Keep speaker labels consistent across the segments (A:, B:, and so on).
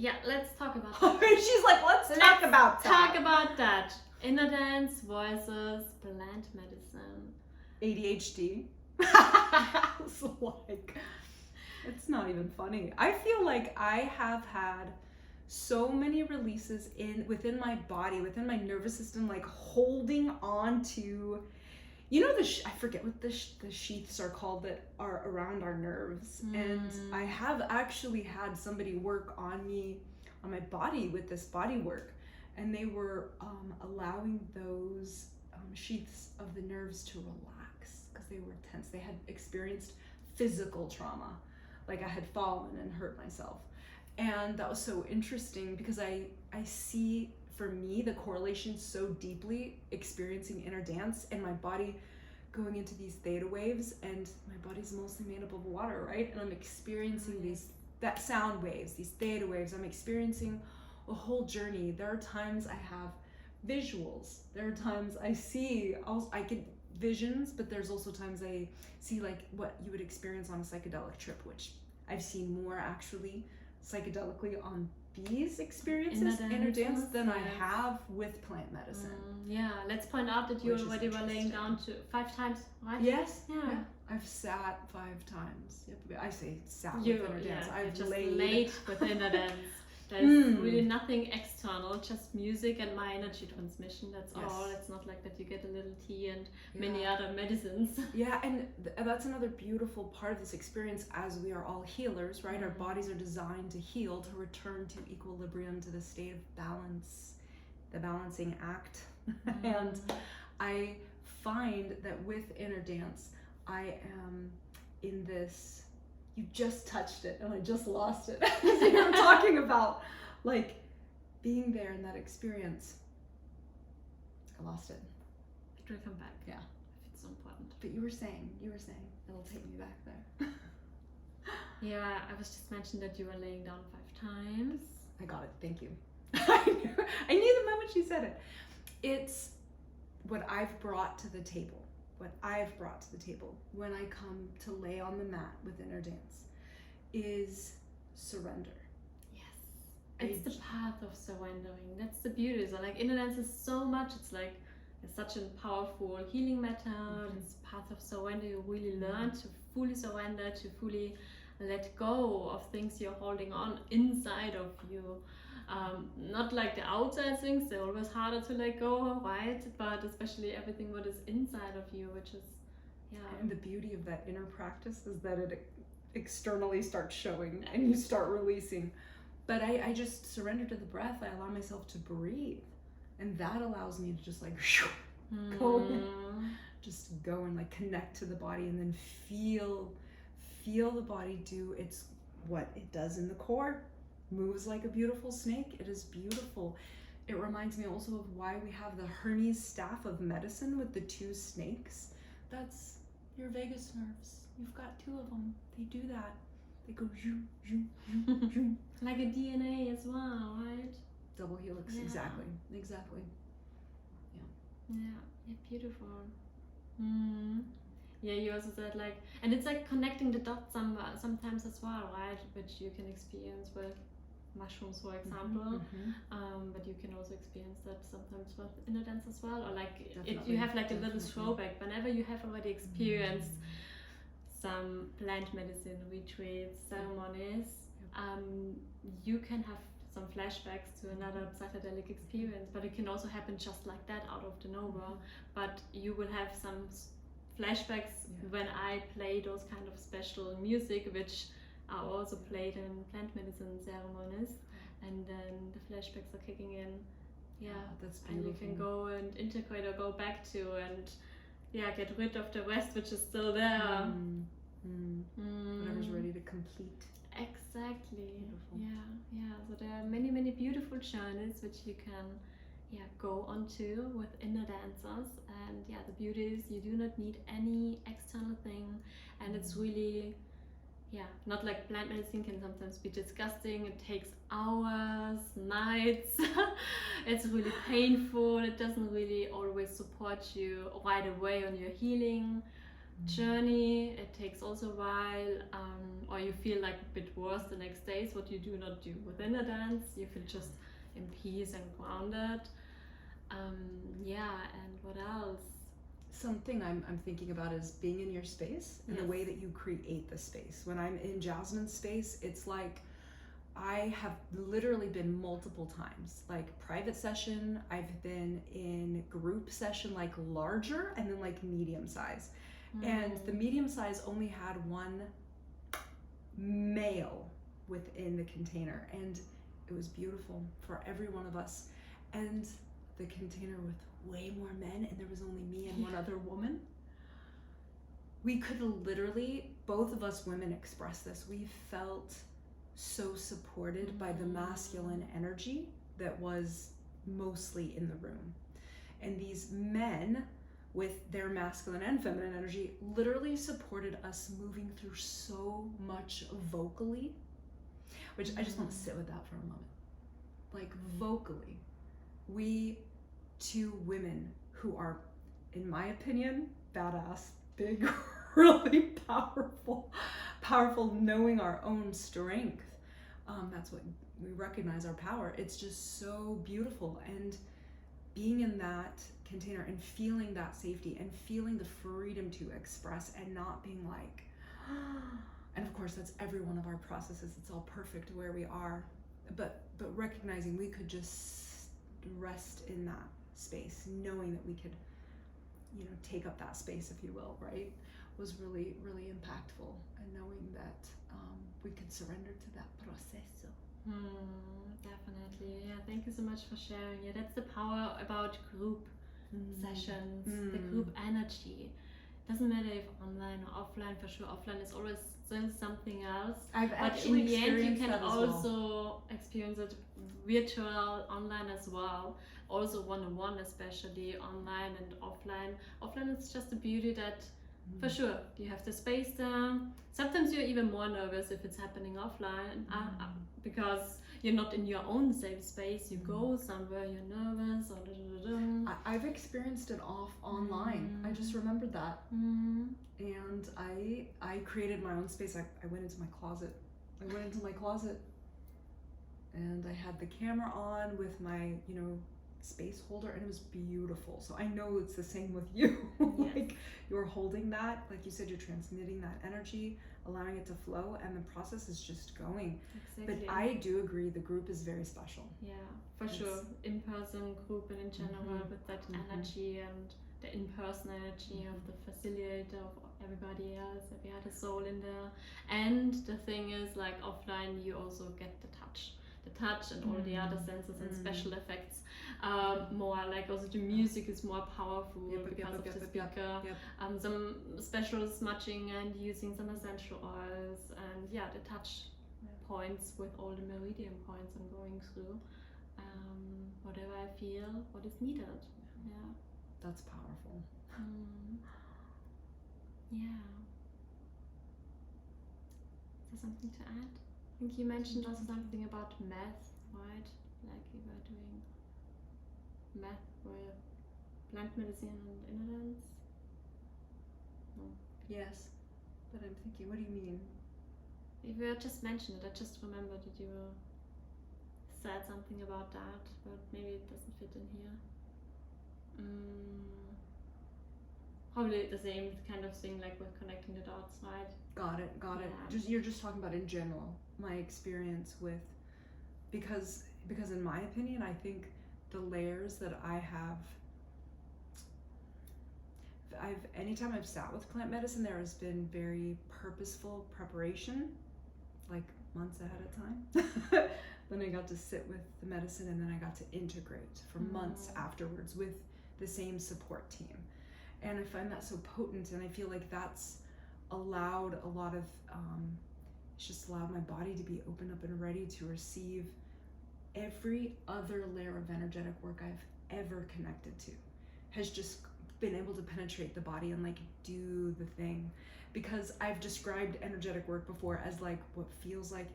A: Yeah, let's talk about that.
B: She's like, let's talk about that.
A: Talk about that. Inner dance versus plant medicine.
B: ADHD. It's like, it's not even funny. I feel like I have had so many releases within my body, within my nervous system, like holding on to, you know, I forget what the sheaths are called that are around our nerves. And I have actually had somebody work on me, on my body with this body work, and they were allowing those sheaths of the nerves to relax because they were tense. They had experienced physical trauma, like I had fallen and hurt myself. And that was so interesting because I see, for me, the correlation so deeply, experiencing inner dance and my body going into these theta waves, and my body's mostly made up of water, right? And I'm experiencing that sound waves, these theta waves. I'm experiencing a whole journey. There are times I have visuals. There are times I get visions, but there's also times I see like what you would experience on a psychedelic trip, which I've seen more actually psychedelically on these experiences, inner dance, than I have with plant medicine.
A: Yeah, let's point out that you already were laying down 5 times, right?
B: Yes.
A: Yeah.
B: I've sat 5 times. I say sat with
A: You,
B: inner dance.
A: yeah,
B: I've
A: just
B: laid
A: with inner dance. There's really nothing external, just music and my energy transmission. That's all. It's not like that you get a little tea and many other medicines.
B: Yeah, and that's another beautiful part of this experience, as we are all healers, right? Our bodies are designed to heal, to return to equilibrium, to the state of balance, the balancing act. And I find that with inner dance, I am in this, you just touched it and I just lost it. So you were talking about like being there in that experience. I lost it.
A: It will come back.
B: Yeah.
A: If it's so important.
B: But you were saying it'll take me back there.
A: Yeah, I was just mentioning that you were laying down 5 times.
B: I got it. Thank you. I knew the moment she said it. It's what I've brought to the table. What I've brought to the table when I come to lay on the mat with inner dance is surrender.
A: Yes. It's the path of surrendering. That's the beauty. So like inner dance is so much, it's such a powerful healing method. It's path of surrender. You really learn to fully surrender, to fully let go of things you're holding on inside of you. Not like the outside things, they're always harder to let go, right? But especially everything what is inside of you, which is,
B: And the beauty of that inner practice is that it externally starts showing and you start releasing. But I just surrender to the breath. I allow myself to breathe. And that allows me to just like go in. Just go and like connect to the body and then feel the body do what it does in the core. Moves like a beautiful snake. It is beautiful. It reminds me also of why we have the Hermes staff of medicine with the 2 snakes. That's your vagus nerves. You've got 2 of them. They do that. They go zoom, zoom, zoom, zoom.
A: like a DNA as well, right?
B: Double helix.
A: Yeah.
B: Exactly.
A: Yeah, beautiful. Yeah, you also said like, and it's like connecting the dots sometimes as well, right? Which you can experience with mushrooms, for example, but you can also experience that sometimes with inner dance as well, or like you have like a little throwback whenever you have already experienced some plant medicine retreats, ceremonies. You can have some flashbacks to another psychedelic experience, but it can also happen just like that out of the nowhere. But you will have some flashbacks when I play those kind of special music, which are also played in plant medicine ceremonies, and then the flashbacks are kicking in.
B: That's beautiful.
A: And you can go and integrate or go back to and get rid of the rest which is still there.
B: Whatever's ready to complete.
A: Exactly.
B: Beautiful.
A: So there are many beautiful journeys which you can go onto with inner dancers, and the beauty is you do not need any external thing, and it's really not like plant medicine can sometimes be disgusting. It takes hours, nights. It's really painful. It doesn't really always support you right away on your healing. journey. It takes also a while, or you feel like a bit worse the next days, what you do not do with inner dance. You feel just in peace and grounded. And what else?
B: Something I'm thinking about is being in your space and the way that you create the space. When I'm in Jasmine's space, it's like I have literally been multiple times, like private session, I've been in group session, like larger, and then like medium size. And the medium size only had one male within the container, and it was beautiful for every one of us. And the container with way more men, and there was only me and one other woman. We could literally, both of us women express this. We felt so supported by the masculine energy that was mostly in the room. And these men with their masculine and feminine energy literally supported us moving through so much vocally, which I just want to sit with that for a moment. Like vocally, we two women who are, in my opinion, badass, big, really powerful, knowing our own strength. That's what we recognize, our power. It's just so beautiful. And being in that container and feeling that safety and feeling the freedom to express and not being like, and of course that's every one of our processes, it's all perfect where we are, but recognizing we could just rest in that space, knowing that we could, take up that space, if you will, right, was really, really impactful. And knowing that we could surrender to that proceso.
A: Definitely. Yeah, thank you so much for sharing. Yeah, that's the power about group sessions, the group energy. Doesn't matter if online or offline. For sure, offline is always still something else. But in the end, you can also experience it virtual, online as well. Also one-on-one, especially online and offline. Offline is just the beauty that, for sure, you have the space there. Sometimes you're even more nervous if it's happening offline, because you're not in your own safe space. You go somewhere, you're nervous, or
B: I've experienced it online. I just remembered that. And I created my own space. I went into my closet. And I had the camera on with my, space holder, and it was beautiful. So I know it's the same with you. Like you're holding that, like you said, you're transmitting that energy, allowing it to flow, and the process is just going. Exactly. But I do agree the group is very special. Yeah,
A: for sure. In-person group and in general, with that energy and the in-person energy of the facilitator, of everybody else, every other soul in there. And the thing is, like offline, you also get the touch and all the other senses and special effects. More like also the music is more powerful because of the speaker. Some special smudging and using some essential oils, and the touch points with all the meridian points I'm going through. Whatever I feel, what is needed.
B: That's powerful.
A: Is there something to add? I think you mentioned also something about math, right? Like you were doing math with plant medicine and inner dance. No.
B: Yes, but I'm thinking, what do you mean?
A: You were just mentioned it. I just remembered that you said something about that, but maybe it doesn't fit in here. Probably the same kind of thing, like with connecting the dots, right?
B: Got it. You're just talking about in general, my experience with, because in my opinion, I think the layers that anytime I've sat with plant medicine, there has been very purposeful preparation, like months ahead of time. Then I got to sit with the medicine, and then I got to integrate for months afterwards with the same support team. And I find that so potent, and I feel like that's allowed a lot of, it's just allowed my body to be open up and ready to receive every other layer of energetic work I've ever connected to, has just been able to penetrate the body and like do the thing. Because I've described energetic work before as like what feels like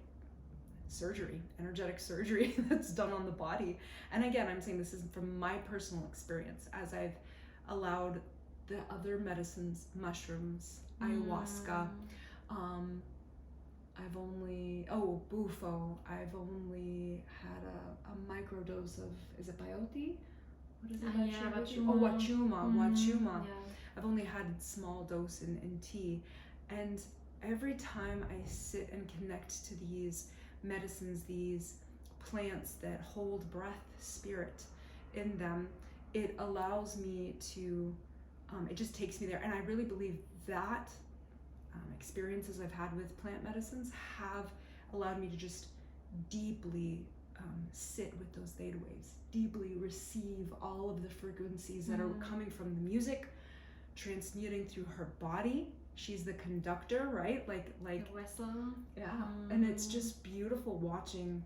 B: surgery, energetic surgery that's done on the body. And again, I'm saying this is from my personal experience, as I've allowed the other medicines, mushrooms, ayahuasca, I've only, bufo, I've only had a microdose of, is it peyote? What is it? Wachuma.
A: Yeah.
B: I've only had a small dose in tea. And every time I sit and connect to these medicines, these plants that hold breath, spirit in them, it allows me to, it just takes me there. And I really believe that experiences I've had with plant medicines have allowed me to just deeply sit with those theta waves, deeply receive all of the frequencies that are coming from the music, transmuting through her body. She's the conductor, right? Like
A: the vessel.
B: Yeah. And it's just beautiful watching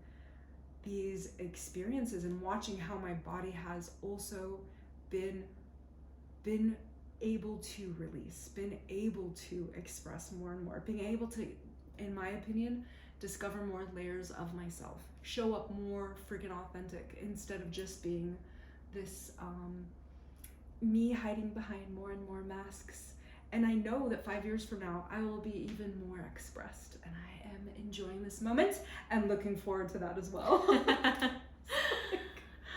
B: these experiences and watching how my body has also been able to release, been able to express more and more, being able to, in my opinion, discover more layers of myself, show up more freaking authentic instead of just being this me hiding behind more and more masks. And I know that 5 years from now, I will be even more expressed, and I am enjoying this moment and looking forward to that as well.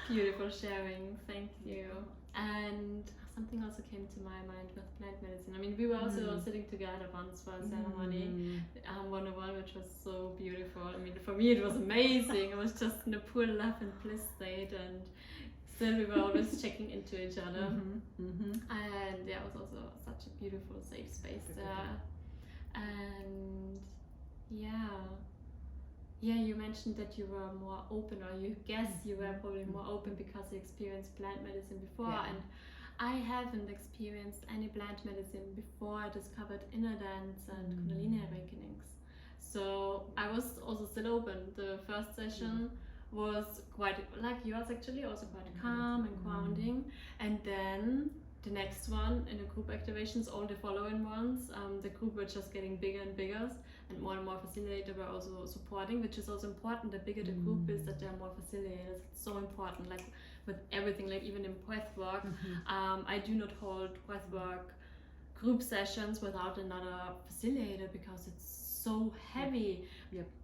A: Beautiful sharing, thank you. And something also came to my mind with plant medicine. I mean, we were also sitting together once for a ceremony, 101, which was so beautiful. I mean, for me it was amazing. I was just in a pure love and bliss state, and still we were always checking into each other. And yeah, it was also such a beautiful, safe space there. And yeah, you mentioned that you were more open, or you guess you were probably more open because you experienced plant medicine before. And I haven't experienced any plant medicine before I discovered INNERDANCE and Kundalini awakenings. So I was also still open. The first session was quite like yours, actually, also quite calm and grounding. And then the next one in the group activations, all the following ones, the group were just getting bigger and bigger, and more facilitators were also supporting, which is also important. The bigger the group is, that there are more facilitators. It's so important, like with everything, like even in breath work. I do not hold breath work group sessions without another facilitator because it's so heavy.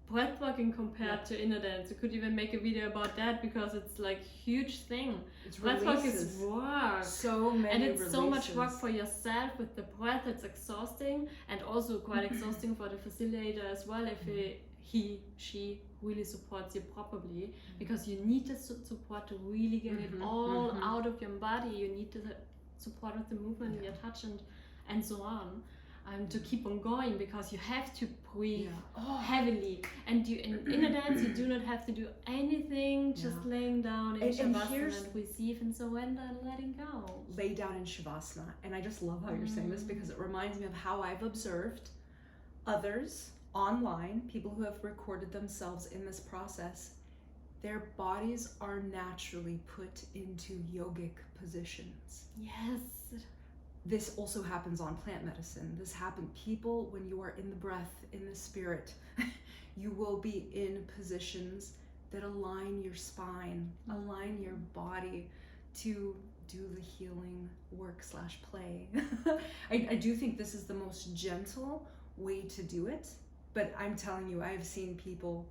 A: Breath working compared to INNERDANCE, you could even make a video about that because it's like huge thing. Breath work is work,
B: so many,
A: and it's
B: releases.
A: So much work for yourself with the breath. It's exhausting, and also quite exhausting for the facilitator as well if she really supports you properly, because you need the support to really get it all out of your body. You need the support with the movement and your touch and so on. To keep on going, because you have to breathe heavily, and you in INNERDANCE you do not have to do anything, just laying down in Shavasana and receive and surrender and letting go.
B: Lay down in Shavasana. And I just love how you're saying this, because it reminds me of how I've observed others online, people who have recorded themselves in this process. Their bodies are naturally put into yogic positions.
A: Yes.
B: This also happens on plant medicine. This happens, people, when you are in the breath, in the spirit, you will be in positions that align your spine, align your body to do the healing work / play. I do think this is the most gentle way to do it, but I'm telling you, I've seen people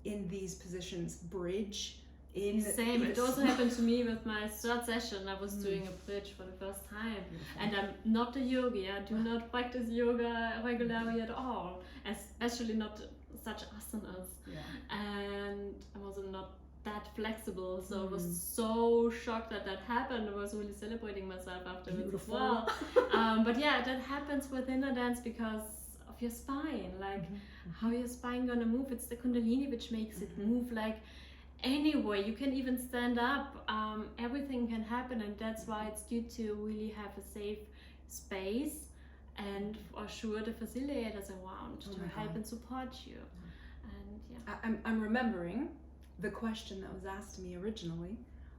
B: in these positions bridge.
A: Same. It also happened to me with my third session. I was doing a bridge for the first time, and I'm not a yogi. I do not practice yoga regularly at all, especially not such asanas. And I'm also not that flexible, so I was so shocked that happened. I was really celebrating myself afterwards as well. But yeah, that happens with INNERDANCE because of your spine, like how your spine gonna move. It's the Kundalini which makes it move, like anyway. You can even stand up, everything can happen, and that's why it's good to really have a safe space, and for sure the facilitators around to help and support you. And
B: I'm remembering the question that was asked to me originally: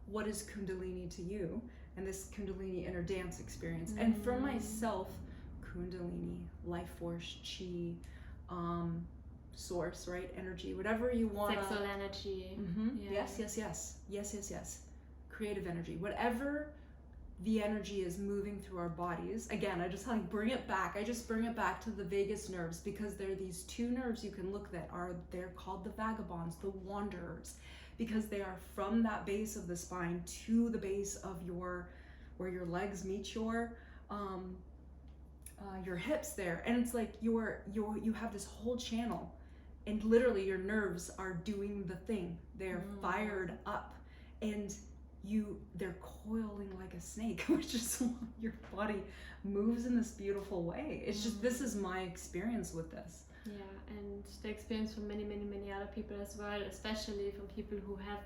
B: what is Kundalini to you? And this Kundalini INNERDANCE experience. And for myself, Kundalini, life force, chi, source, right? Energy, whatever you want.
A: Sexual energy.
B: Yes. Creative energy, whatever the energy is moving through our bodies. Again, I just bring it back. I just bring it back to the vagus nerves, because there are these two nerves you can look at they're called the vagabonds, the wanderers, because they are from that base of the spine to the base of where your legs meet your hips there. And it's like you have this whole channel, and literally your nerves are doing the thing. They're fired up, and they're coiling like a snake, which is why your body moves in this beautiful way. It's just, this is my experience with this.
A: Yeah, and the experience from many other people as well, especially from people who have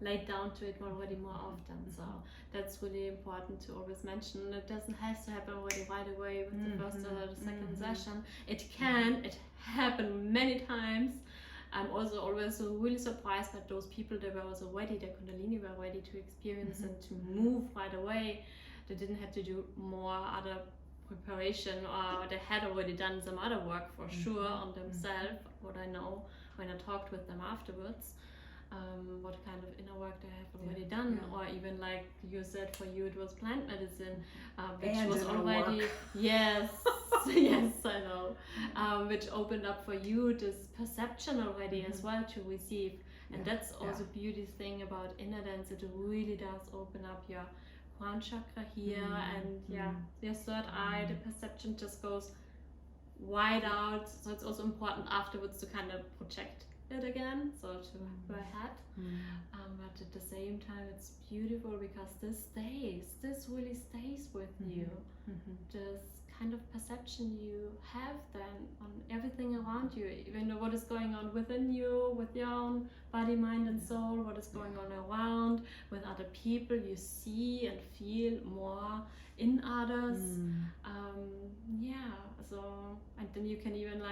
A: laid down to it already more often. So that's really important to always mention. It doesn't have to happen already right away with the first or the second session. It happened many times. I'm also always really surprised that those people that were also ready, their Kundalini were ready to experience and to move right away. They didn't have to do more other preparation, or they had already done some other work for sure on themselves, what I know when I talked with them afterwards. What kind of inner work they have already done, or even like you said, for you it was plant medicine, which
B: and
A: was already
B: work.
A: yes, yes, I know, which opened up for you this perception already as well to receive, and that's also beauty thing about inner dance. It really does open up your crown chakra here, and your third eye. The perception just goes wide out, so it's also important afterwards to kind of project it again, so to go ahead, but at the same time it's beautiful because this really stays with you. This kind of perception you have then on everything around you, even though what is going on within you, with your own body, mind and soul, what is going on around with other people, you see and feel more in others. So, and then you can even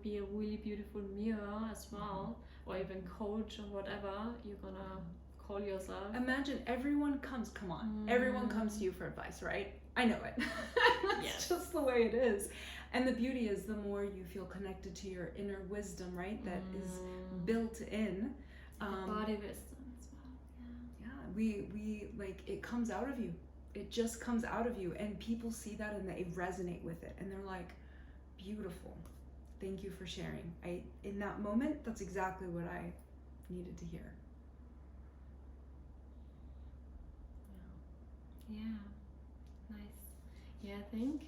A: be a really beautiful mirror as well, or even coach or whatever you're gonna call yourself.
B: Imagine everyone comes to you for advice, right? I know it. That's just the way it is. And the beauty is, the more you feel connected to your inner wisdom, right, that is built in.
A: Body wisdom as well.
B: We it comes out of you. It just comes out of you, and people see that and they resonate with it, and they're like, beautiful. Thank you for sharing. In that moment, that's exactly what I needed to hear.
A: Yeah. Nice. Yeah, I think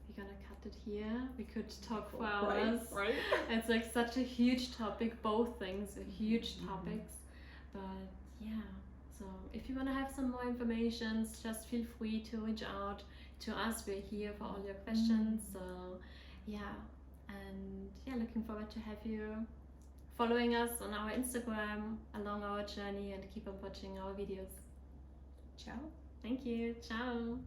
A: we're gonna cut it here. We could talk for hours.
B: Right?
A: It's like such a huge topic, both things are huge topics. But yeah, so if you want to have some more information, just feel free to reach out to us. We're here for all your questions. So yeah, and yeah, looking forward to have you following us on our Instagram along our journey, and keep on watching our videos.
B: Ciao.
A: Thank you. Ciao.